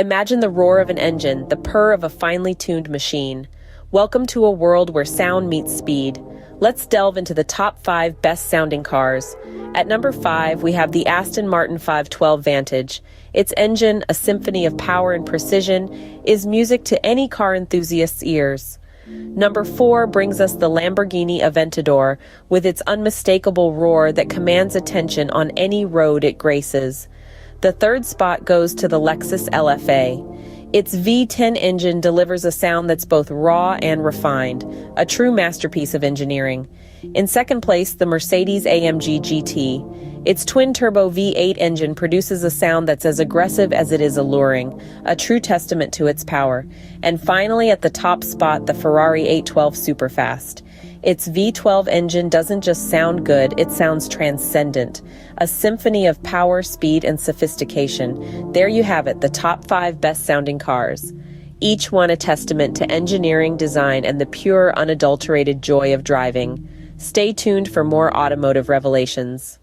Imagine the roar of an engine, the purr of a finely tuned machine. Welcome to a world where sound meets speed. Let's delve into the top 5 best-sounding cars. At number 5, we have the Aston Martin 512 Vantage. Its engine, a symphony of power and precision, is music to any car enthusiast's ears. Number 4 brings us the Lamborghini Aventador, with its unmistakable roar that commands attention on any road it graces. The third spot goes to the Lexus LFA. Its V10 engine delivers a sound that's both raw and refined, a true masterpiece of engineering. In second place, the Mercedes-AMG GT. Its twin-turbo V8 engine produces a sound that's as aggressive as it is alluring, a true testament to its power. And finally, at the top spot, the Ferrari 812 Superfast. Its V12 engine doesn't just sound good, it sounds transcendent, a symphony of power, speed, and sophistication. There you have it, the top 5 best-sounding cars. Each one a testament to engineering, design, and the pure, unadulterated joy of driving. Stay tuned for more automotive revelations.